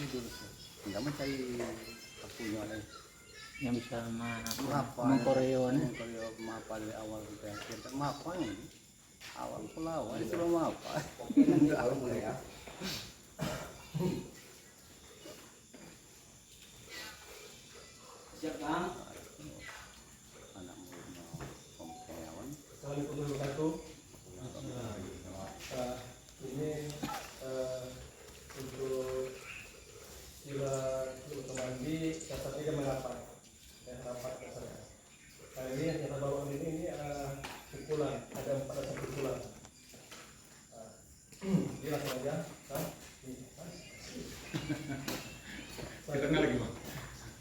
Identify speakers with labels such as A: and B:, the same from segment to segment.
A: dulu nggak mencari punya oleh
B: yang bisa
A: mengkoreo mapa dari awal sampai akhir kan mapa ini awal pulau itu belum mapa nanti awal mulai ya
C: siap Kang.
A: anak muridnya pemkawan
D: Assalamualaikum warahmatullahi wabarakatuh. Ini untuk sila Utamandi dasar 3 merapat rapat dasarnya. Kali ini yang kita bawa ini pukulan, ada 4 dasar pukulan. Ini langsung aja,
E: Kita kenal lagi Bang.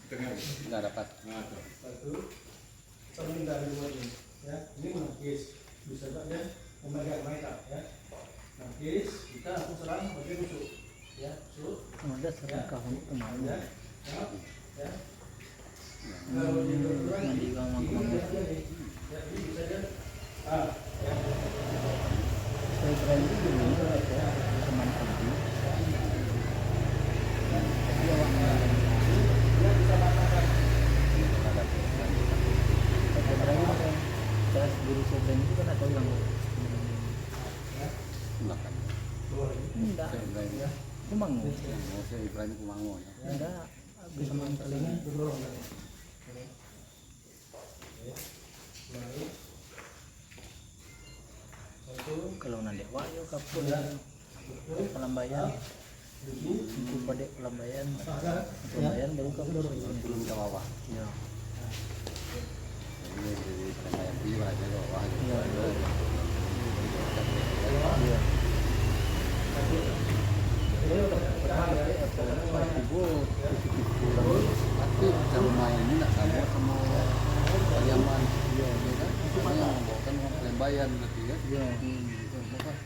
E: Kita kenal lagi.
A: nggak dapat
D: satu, cermin dari dua ini, ya. Ini menangkis, bisa saja memegang mereka, ya. Nangkis, kita langsung serang bagian musuh, ya. Musuh.
B: ada serang kahun kemarin
D: Ya, ya. Kalau dia bergerak,
B: mandi bang
D: ini aja nih. Ya, ini bisa aja. Ya.
B: saya kira itu dulu ya teman pergi
D: Dia bisa mengatakan
B: saya guru sebenarnya itu kan ada yang
A: belakang
B: enggak
A: saya Ibrahim
D: ya.
B: memang
A: saya Ibrahim Kumango ya
B: enggak bisa mengkeliling
D: Dorong. Baik. Satu,
B: kalau nanti wayo kapur pelambayan itu pada pelambayan baru kapur
A: belum ke bawah
B: ya
A: jadi dari saya pilih aja ke bawah
B: iya
A: tapi kalau main ini nggak sama sama Pariaman ya kan makanya membawakan uang pelembayan berarti ya masyarakat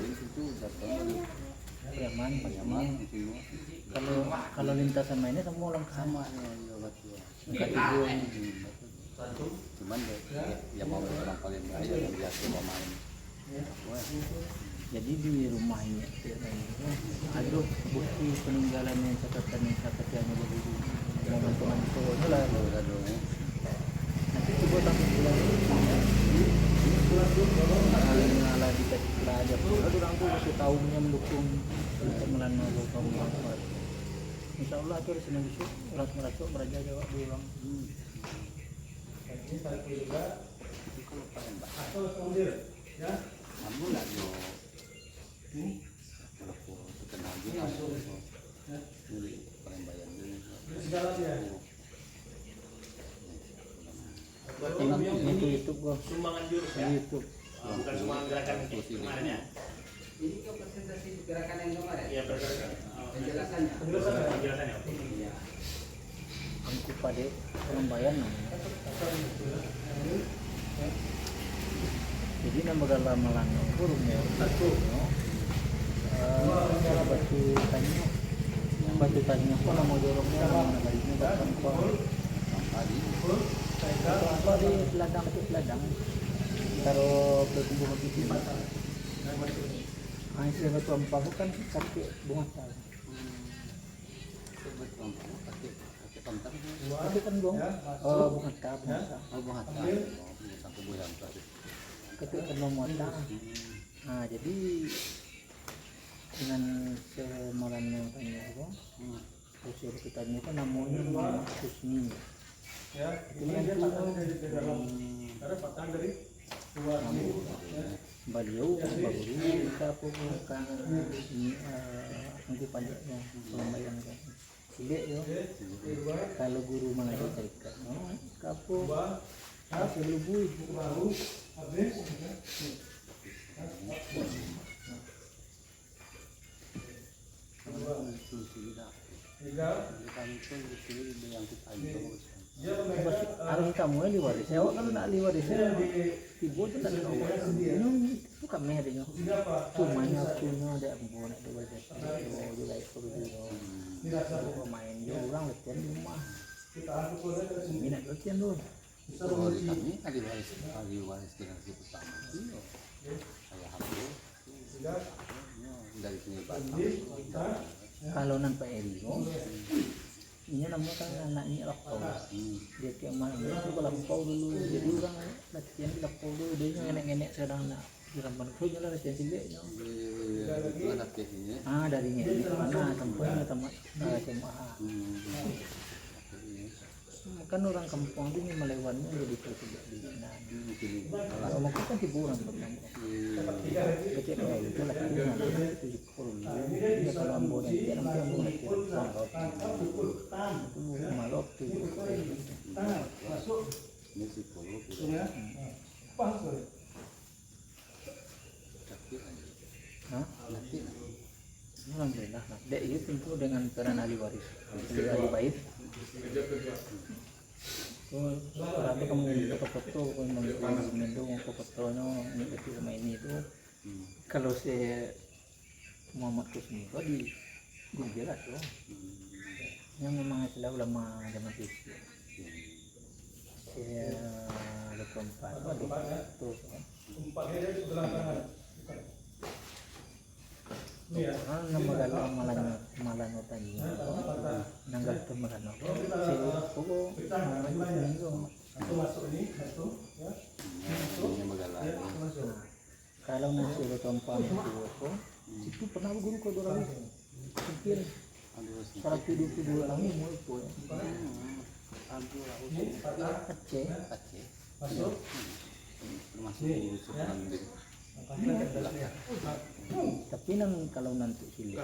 A: itu datang
B: Pariaman
A: Pariaman itu
B: kalau lintas sama ini semua lengkap
A: sama ya betul
D: satu.
A: cuman ya mau orang Palembang yang biasa mau main
B: jadi di rumah ini ada bukti peninggalan yang catatannya dari teman-teman itu lah nanti coba tambah bulan ngalah dikasih pelajar ada orang tuh masih tahunnya mendukung pengenalan novel kaum bangsa insya Allah itu resmi besok merasuk beraja Jawa diulang
D: Ini satu juga.
A: itu kalau Palembang
D: Atau sambil, ya.
A: kamu nggak yo kalau terkenal juga
D: Ya.
A: jadi Palembang dulu
D: Segalanya.
B: itu YouTube gua
C: Sumbangan jurus ya.
B: YouTube
C: Bukan sumbangan gerakan kemarin ya.
F: Ini kok presentasi gerakan yang kemarin?
C: Iya bergerakan.
F: Penjelasannya.
C: Penjelasannya oke.
F: Iya.
B: angku pada pelambayan namanya jadi nama dalam melano burungnya satu batu tanya apa nama dorongnya nama garisnya bahkan apa di ladang taruh ke tumbuh begitu hasil batu ampah kan kaki bunga sal tapi kan dong bunga sal
A: satu bulan tadi
B: ketika penuh modal. Nah jadi dengan semalamnya tanya apa? Usia kita itu namanya Muhammad Husni.
D: Ya. Ini dia patah dari dalam. Karena patah dari luar.
B: Beliau baru kita bukan untuk pajaknya pelambayan kan. Silik yo. Kalau guru mengajar terikat, kapu selubui
D: Baru habis. Tiga. Dia
B: harus kamu yang diwaris. Saya kan nak diwaris. Ibu tu tak tahu. Itu kami ada nyo. Cuma nya punya ada ampun ada diwaris. Oh juga itu dulu. Pemain dia orang latihan di rumah. Minat latihan dulu.
A: kami ahli waris generasi pertama itu ayah aku dari sini Pak.
B: Kalau nan Pak Eri ini namanya kan anaknya lapau. Dia kayak mana itu kalau lapau dulu, jadi orang latihan di lapau dulu, dia ngenek-ngenek sedang nak di rampan kuenya lah latihan ciliknya. Dari ngenek mana tempatnya tempat jemaah. Kan orang kampung ini melewatnya jadi terjebak di sana. Kalau mau kan hiburan pertama. Kecil kayak itu lah itu dia kalau ambo dan dia nanti ambo lagi itu malok tuh.
A: Ini si polo. Nanti. Alhamdulillah. Dek itu tentu dengan peran ahli waris, ahli bait. Berarti kamu foto-foto, kamu mendung fotonya itu sama ini itu. Kalau saya Muhammad Kusmi kok di jelas loh. Yang memang istilah ulama zaman itu. Saya ada keempat, terus kan. Malan tadi nanggal temalan ako poko
D: masuk ini satu ya.
B: Kalau nasi tompa ko itu pernah guru ko dorang mungkin salah dua orang mau itu Aceh
D: Masuk.
A: Termasuk guru sekarang gitu.
B: tapi nang kalau nanti hilir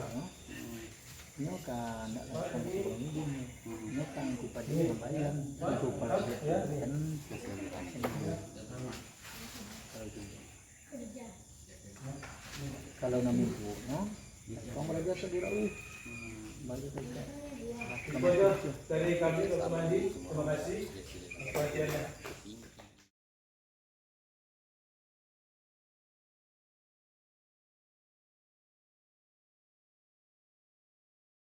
B: nyo kan nak lakukan ini nyo kan kepada pembayaran itu pelajaran kalau nami bu no kau belajar sedurau balik saja
D: Itu aja dari kami Dr. Mandi, terima kasih atas perhatiannya.